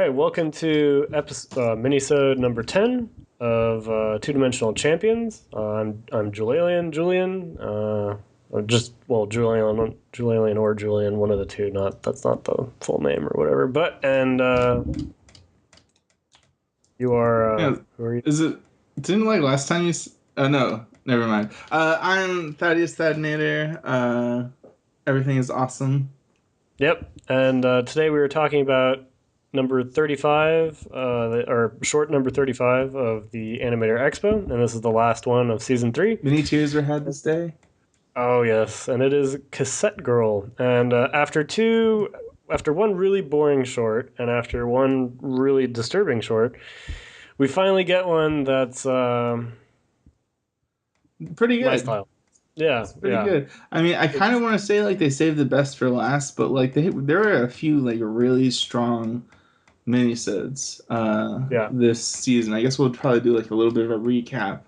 right, welcome to Minisode number 10 of Two Dimensional Champions. I'm Julian. Or just Julian or Julian, one of the two. That's not the full name or whatever. But you are Yeah, who are you? is it? Didn't like last time Oh no, never mind. I'm Thaddeus Thadinator. Everything is awesome. Yep. And today we were talking about number 35, or short number 35 of the Animator Expo, and this is the last one of season three. Many tears were had this day. Oh yes, and it is Cassette Girl. And after one really boring short, and after one really disturbing short, we finally get one that's Pretty my good. style. Yeah, It's pretty yeah, good. I mean, I kind of it's want to say like they saved the best for last, but like there were a few like really strong minisodes yeah. this season. I guess we'll probably do like a little bit of a recap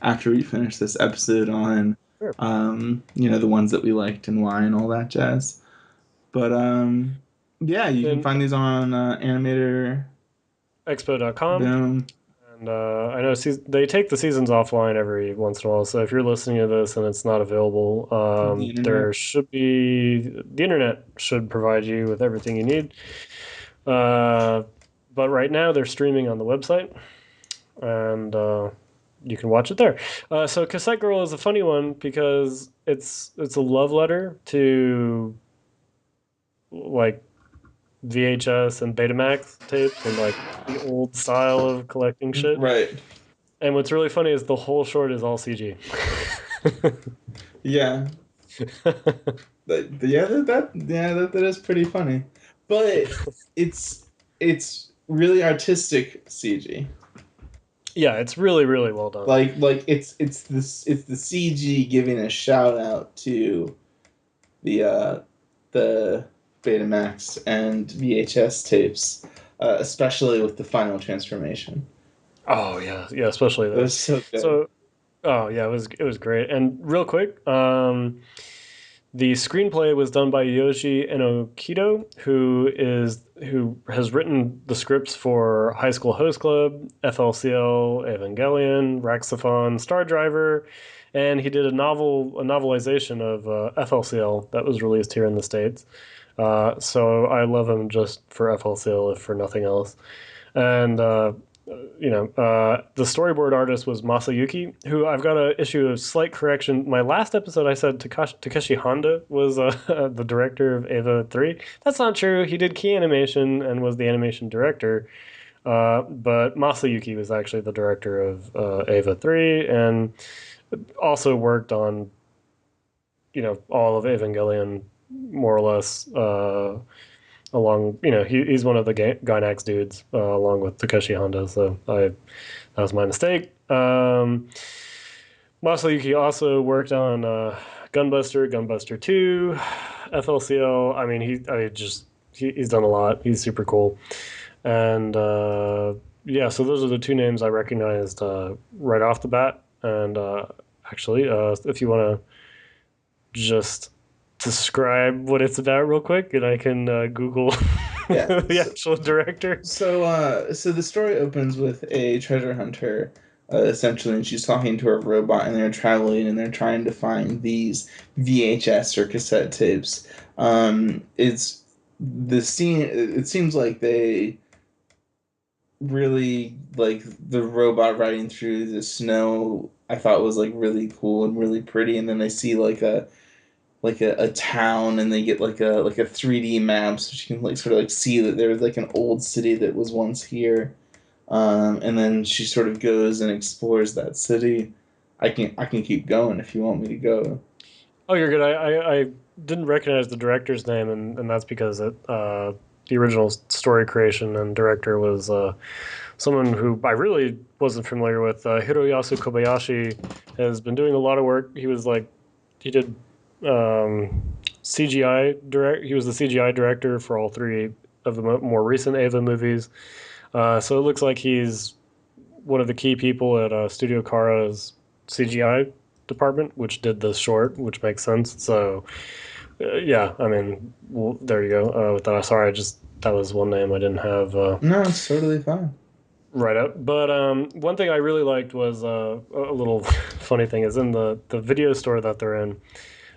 after we finish this episode on Sure. the ones that we liked and why and all that jazz. But yeah, you can Then find these on Animator. expo.com. Boom. And I know they take the seasons offline every once in a while. So if you're listening to this and it's not available, The internet. there should be the internet should provide you with everything you need. Uh, but right now they're streaming on the website, and you can watch it there. So Cassette Girl is a funny one because it's a love letter to like VHS and Betamax tapes and like the old style of collecting shit. Right. And what's really funny is the whole short is all CG. Yeah. Yeah, that is pretty funny. But it's really artistic CG. Yeah, it's really really well done. It's the CG giving a shout out to the the Betamax and VHS tapes, especially with the final transformation. Oh yeah, yeah, especially It this. was so good. So, oh yeah, it was great. And real quick, the screenplay was done by Yoshi Enokido, who has written the scripts for High School Host Club, FLCL, Evangelion, Raxaphon, Star Driver, and he did a novelization of FLCL that was released here in the States. So I love him just for FLCL, if for nothing else. And the storyboard artist was Masayuki, who I've got a issue of slight correction. My last episode, I said Takeshi Honda was the director of Eva 3. That's not true. He did key animation and was the animation director. But Masayuki was actually the director of Eva 3 and also worked on, all of Evangelion, more or less. Along, he's one of the Gynax dudes, along with Takeshi Honda. So that was my mistake. Masayuki also worked on Gunbuster 2, FLCL. I mean, he's done a lot. He's super cool. And yeah, so those are the two names I recognized right off the bat. And actually, if you want to just describe what it's about real quick, and I can Google Yeah. the actual director. So the story opens with a treasure hunter, essentially, and she's talking to her robot, and they're traveling, and they're trying to find these VHS or cassette tapes. It's the scene. It seems like they really like the robot riding through the snow. I thought was like really cool and really pretty, and then they see a town, and they get like a 3D map so she can like sort of like see that there's like an old city that was once here, and then she sort of goes and explores that city. I can keep going if you want me to go. Oh, you're good. I didn't recognize the director's name, and that's because the original story creation and director was someone who I really wasn't familiar with. Hiroyasu Kobayashi has been doing a lot of work. He did CGI direct. He was the CGI director for all three of the more recent Ava movies. So it looks like he's one of the key people at Studio Kara's CGI department, which did this short, which makes sense. So yeah, I mean, well, there you go. With that, sorry, I just that was one name I didn't have No, it's totally fine. right up. But one thing I really liked was a little funny thing is in the video store that they're in.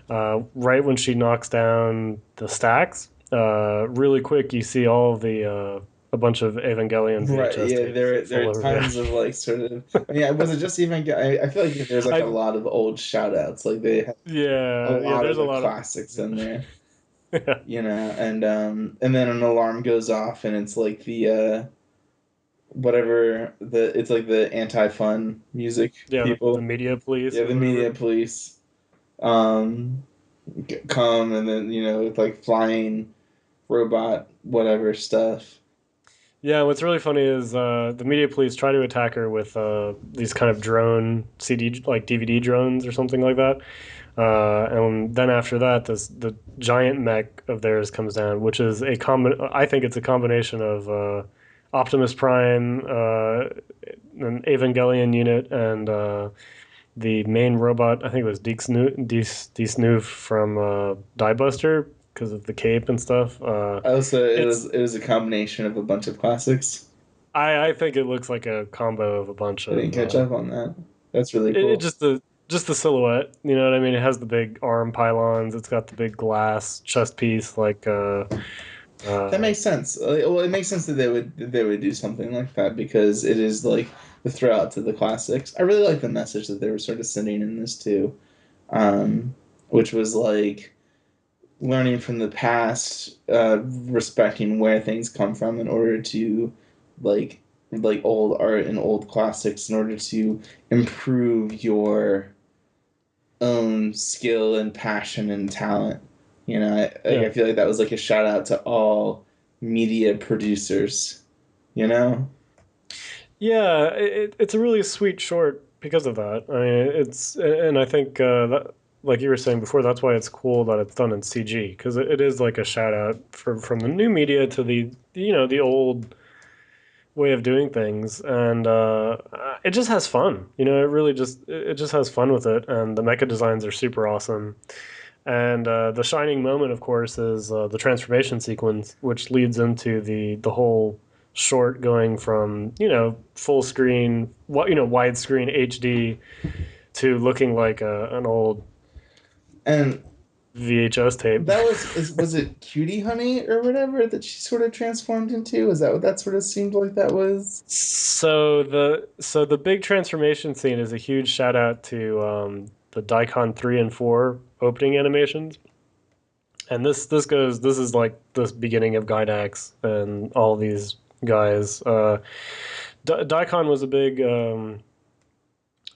Right when she knocks down the stacks, really quick you see all of the a bunch of Evangelion Right, VHS yeah, tapes there full are over there. tons of like sort of. I mean, was it just even? I feel like there's like a I lot of old shout outs. Like they have a Yeah, lot there's of a the lot of classics in there, yeah, and then an alarm goes off, and it's like the whatever it's like the anti-fun music yeah, the people. media police Yeah, or the whatever. media police um come, and then with like flying robot whatever stuff. Yeah, what's really funny is the media police try to attack her with these kind of drone CD, like DVD drones or something like that. And then after that, the giant mech of theirs comes down, which is I think it's a combination of Optimus Prime, an Evangelion unit, and the main robot. I think it was Deke Snoof from Die Buster because of the cape and stuff. Also, It's it was a combination of a bunch of classics. I think it looks like a combo of a bunch I didn't of catch up on that. That's really it cool. just the silhouette. You know what I mean? It has the big arm pylons. It's got the big glass chest piece. That Uh, makes sense. Well, it makes sense that they would do something like that because it is like the throw to the classics. I really like the message that they were sort of sending in this too, um, which was like learning from the past, respecting where things come from in order to like old art and old classics in order to improve your own skill and passion and talent. yeah, I feel like that was like a shout out to all media producers. You know, yeah. It's a really sweet short because of that. I mean, and I think that, like you were saying before, that's why it's cool that it's done in CG because it is like a shout out from the new media to the old way of doing things, and it just has fun. It really it just has fun with it, and the mecha designs are super awesome. And the shining moment, of course, is the transformation sequence, which leads into the whole short going from full screen, widescreen HD to looking like an old and VHS tape. that was it Cutie Honey or whatever that she sort of transformed into? Is that what that sort of seemed like that was? So the big transformation scene is a huge shout out to the Daikon 3 and 4 opening animations, and this is like the beginning of Gynax and all these guys. Daikon was a big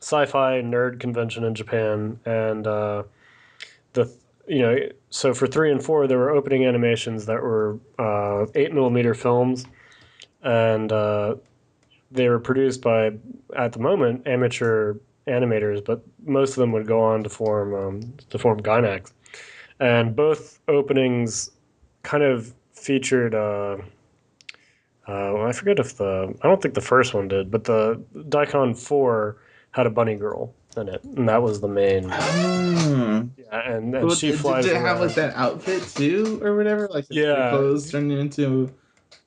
sci-fi nerd convention in Japan, and the so for 3 and 4 there were opening animations that were 8 millimeter films, and they were produced by, at the moment, amateur animators, but most of them would go on to form Gynax. And both openings kind of featured. I forget if I don't think the first one did, but the Daikon 4 had a bunny girl in it, and that was the main. Oh. Yeah, and Well, she did flies it have like around. that outfit too, or whatever? Like her Yeah, clothes turned into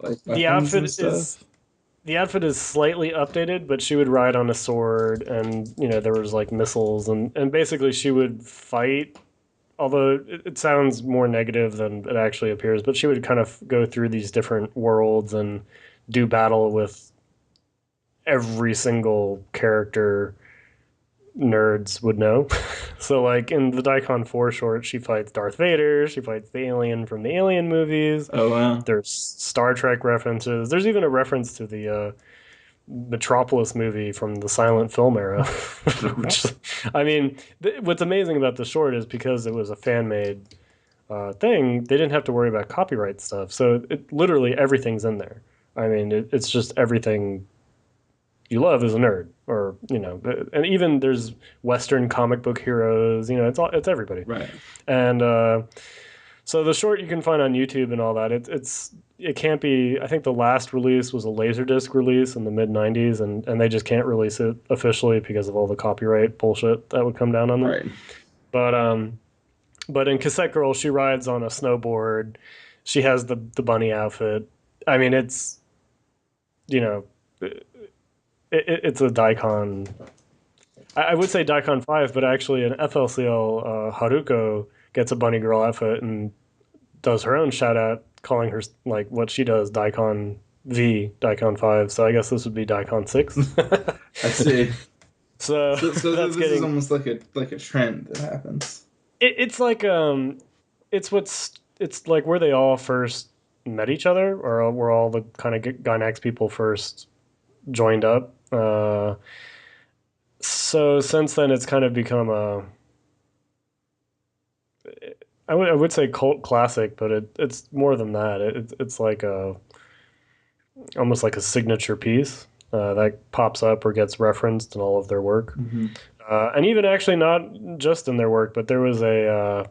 like the weapons and outfit stuff. is the outfit is slightly updated, but she would ride on a sword, and there was like missiles, and basically she would fight. Although it sounds more negative than it actually appears, but she would kind of go through these different worlds and do battle with every single character nerds would know. So, like in the Daikon 4 short, she fights Darth Vader, she fights the alien from the Alien movies. Oh wow. There's Star Trek references. There's even a reference to the Metropolis movie from the silent film era. Which, I mean, what's amazing about the short is because it was a fan made thing, they didn't have to worry about copyright stuff. So literally everything's in there. I mean, it's just everything you love as a nerd, or and even there's Western comic book heroes. It's everybody. Right. And so the short you can find on YouTube and all that. It can't be. I think the last release was a Laserdisc release in the mid '90s, and they just can't release it officially because of all the copyright bullshit that would come down on them. Right. But but in Cassette Girl, she rides on a snowboard. she has the bunny outfit. I mean, it's you know, it's a daikon. I would say daikon 5, but actually an FLCL Haruko gets a bunny girl outfit and does her own shout out, calling her like what she does daikon V, daikon 5. So I guess this would be daikon 6. I see. So So that's this is getting almost like a trend that happens. it's like it's like where they all first met each other, or where all the kind of Gynax people first joined up. So since then, it's kind of become a I would say cult classic, but it's more than that. It's like a almost like a signature piece that pops up or gets referenced in all of their work, Mm-hmm. and even actually not just in their work, but there was a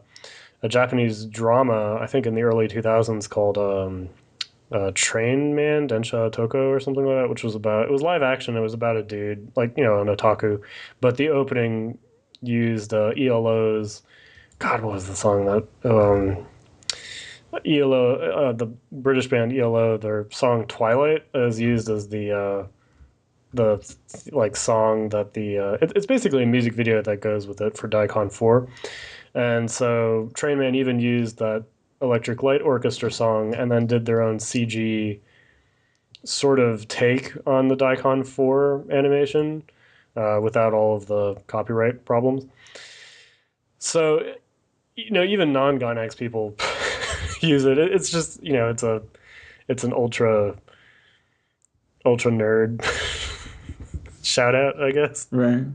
Japanese drama I think in the early 2000s called Train Man Densha Toko or something like that, which was about it was live action. It was about a dude like an otaku, but the opening used ELO's God, what was the song that ELO, the British band ELO, their song "Twilight" is used as the like song that it's basically a music video that goes with it for Daikon 4, and so Trainman even used that Electric Light Orchestra song and then did their own CG sort of take on the Daikon 4 animation without all of the copyright problems. So even non-Gynax people use it. It's just it's an ultra nerd shout out, I guess. Right.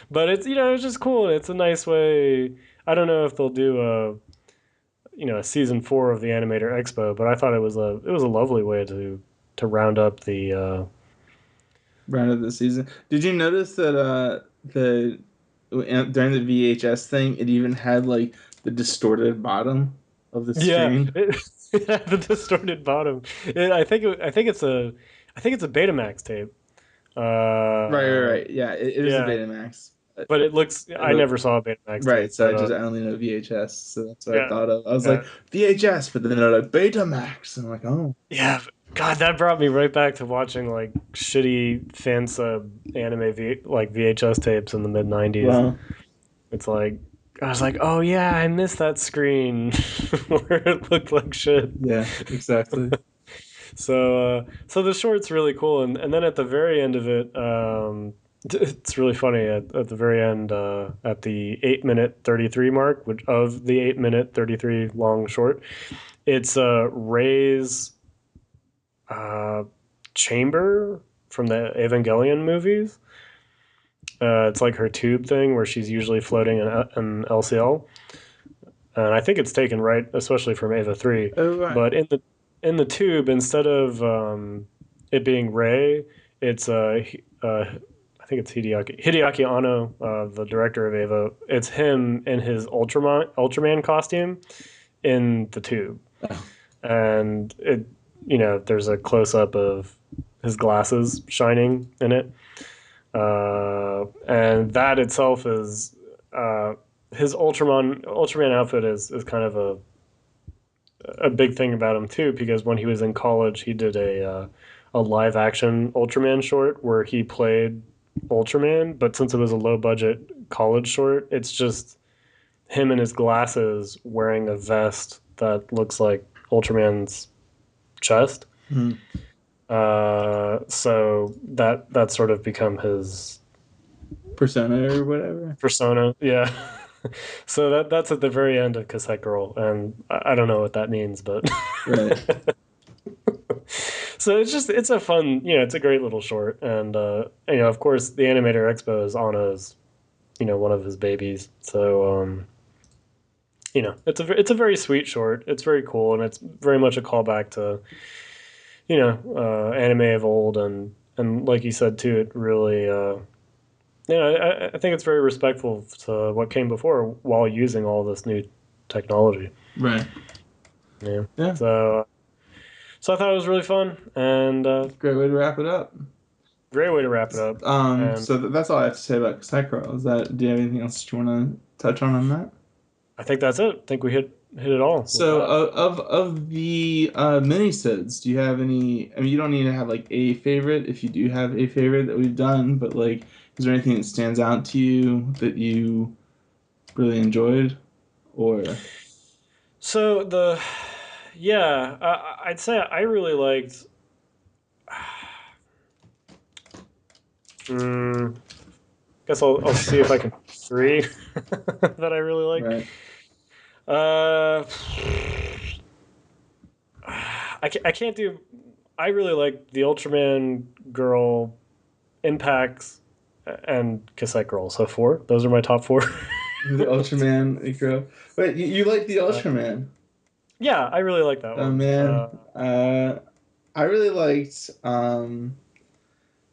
But it's just cool. It's a nice way. I don't know if they'll do a season 4 of the Animator Expo, but I thought it was a lovely way to round up the Round of the season. Did you notice that the during the VHS thing, it even had like the distorted bottom of the yeah, screen? it had the distorted bottom. I think it's a Betamax tape. Right. Yeah, it is a Yeah, Betamax. but it looks. I But never saw a Betamax right, tape, so but I only know VHS, so that's what I yeah, thought of. I was yeah, like VHS, but then they're like Betamax, and I'm like, oh, yeah. God, that brought me right back to watching like shitty fan sub anime like VHS tapes in the mid '90s. well, It's like I was like, oh yeah, I missed that screen where it looked like shit. yeah, exactly. So the short's really cool, and then at the very end of it, it's really funny. At the very end, at the 8-minute 33 mark, which of the 8-minute 33 long short, it's Ray's uh, chamber from the Evangelion movies. It's like her tube thing where she's usually floating in LCL, and I think it's taken right, especially from Ava 3. Oh, right. But in the tube, instead of it being Ray, it's I think it's Hideaki Anno, the director of Ava. It's him in his Ultraman costume in the tube, Oh, and there's a close up of his glasses shining in it, and that itself is his Ultraman outfit is kind of a big thing about him too, because when he was in college, he did a live action Ultraman short where he played Ultraman, but since it was a low budget college short, it's just him in his glasses wearing a vest that looks like Ultraman's chest. hmm. So that's sort of become his Persona or whatever. persona. Yeah. So that's at the very end of Cassette Girl, and I don't know what that means, but Right. so it's a fun, it's a great little short, and of course the Animator Expo is Anna's, one of his babies, so it's a very sweet short. It's very cool, and it's very much a callback to anime of old, and like you said too, it really I think it's very respectful to what came before while using all this new technology. Right. Yeah. Yeah. So I thought it was really fun, and Great way to wrap it up. great way to wrap it up. And So that's all I have to say about Cassette Girl. Is that, do you have anything else that you want to touch on that? I think that's it. I think we hit it all with So that. of the minisodes, do you have any? I mean, you don't need to have like a favorite if you do have a favorite that we've done, but like, is there anything that stands out to you that you really enjoyed? Or So yeah, I'd say I really liked. Mm, guess I'll see if I can three that I really like. right, Uh, I can't do. I really like the Ultraman girl, Impacts, and Cassette Girl. So four. Those are my top four. the Ultraman girl. Wait, you like the uh, Ultraman? yeah, I really like that Oh one. man, I really liked.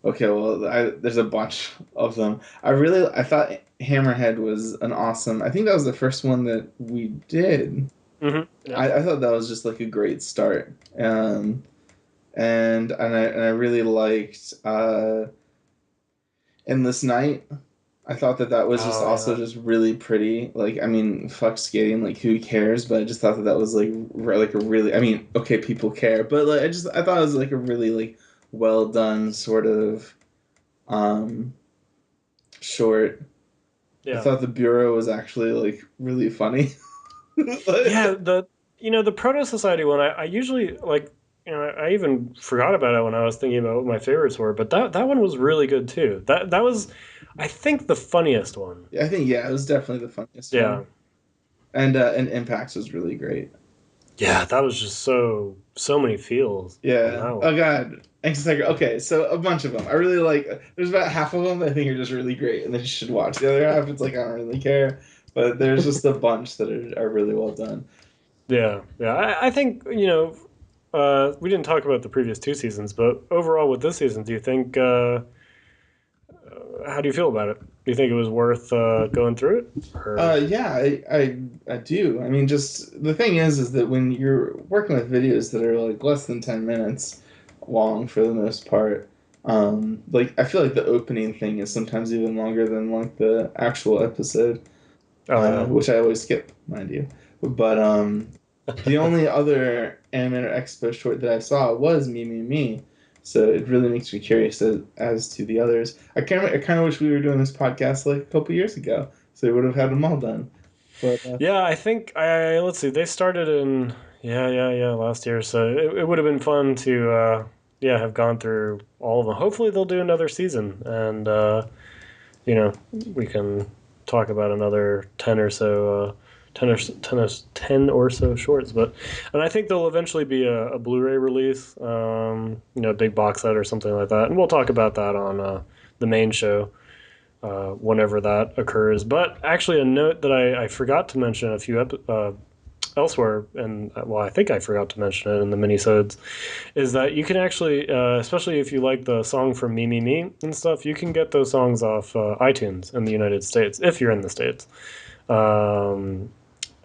Okay, well, there's a bunch of them. I thought Hammerhead was an awesome. I think that was the first one that we did. Yeah. I thought that was just like a great start. And I really liked Endless Night. I thought that that was just Oh also yeah. just really pretty. Like, I mean, fuck skating, like who cares? But I just thought that that was like a really. I mean, okay, people care, but like I thought it was like a really like well done sort of um short. I Yeah. thought the Bureau was actually like really funny. Yeah. The Proto Society one. I usually like. I even forgot about it when I was thinking about what my favorites were. But that one was really good too. That was, I think, the funniest one. I think yeah, it was definitely the funniest Yeah. one. And Impacts was really great. Yeah. That was just so many feels on Yeah. that one. Oh God. Okay, so a bunch of them. I really like. There's about half of them that I think are just really great, and that you should watch. The other half, it's like I don't really care. But there's just a bunch that are really well done. Yeah. Yeah. I think we didn't talk about the previous two seasons, but overall with this season, do you think? How do you feel about it? Do you think it was worth going through it? Or Yeah, I do. I mean, just the thing is that when you're working with videos that are like less than 10 minutes long for the most part, like I feel like the opening thing is sometimes even longer than like the actual episode. oh yeah. Which I always skip, mind you. But the only other Animator Expo short that I saw was Me Me Me, so it really makes me curious as to the others. I kind of wish we were doing this podcast like a couple years ago, so we would have had them all done. But Yeah, I think I let's see. They started in yeah last year, so it would have been fun to yeah have gone through all of them. Hopefully they'll do another season, and you know we can talk about another 10 or so shorts. But and I think there'll eventually be a Blu-ray release, a big box set or something like that, and we'll talk about that on the main show whenever that occurs. But actually, a note that I forgot to mention a few elsewhere, and well, I think I forgot to mention it in the minisodes, is that you can actually, especially if you like the song from Me Me Me and stuff, you can get those songs off iTunes in the United States if you're in the States. Um,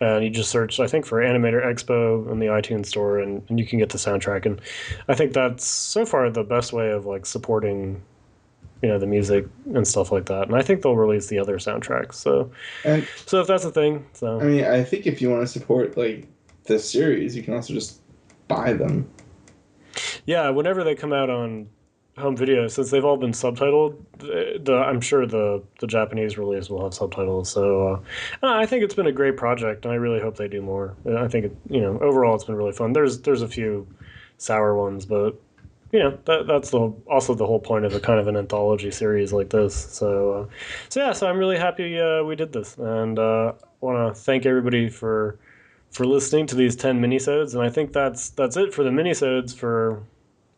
and you just search, I think, for Animator Expo in the iTunes store, and you can get the soundtrack. And I think that's so far the best way of like supporting the music and stuff like that. And I think they'll release the other soundtracks. and So if that's a thing, I so mean, I think if you want to support like this series, you can also just buy them. yeah, whenever they come out on home video, since they've all been subtitled, I'm sure the Japanese release will have subtitles. So I think it's been a great project, and I really hope they do more. I think overall it's been really fun. There's a few sour ones, but that's also the whole point of a kind of an anthology series like this. So yeah, so I'm really happy we did this, and want to thank everybody for listening to these 10 minisodes. And I think that's it for the minisodes for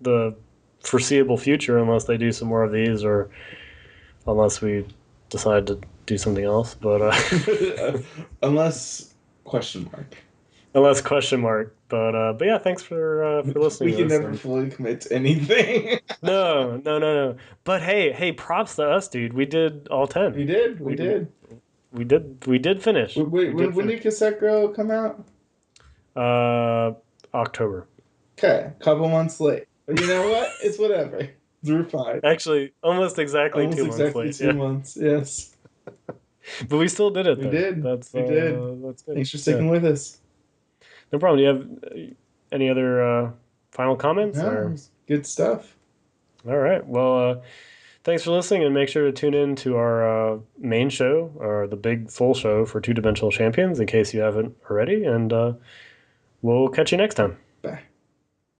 the foreseeable future, unless they do some more of these, or unless we decide to do something else. But Unless question mark. unless question mark. But yeah, thanks for listening We to can this. never And fully commit to anything. no. But hey, props to us, dude. We did all 10. We did. We We did. we did finish. Wait, We did when finish. did Cassette Girl come out? Uh, October. Okay, couple months late. But you know what? It's whatever. We're fine. Actually, almost exactly Almost 2 months exactly late. two Yeah, months. Yes, but we still did it we though. did. That's We did. that's good. Thanks for Yeah. sticking with us. No problem. Do you have any other final comments? No, Or it's good stuff. all right. Well, thanks for listening, and make sure to tune in to our main show or the big full show for Two Dimensional Champions in case you haven't already. And we'll catch you next time. Bye.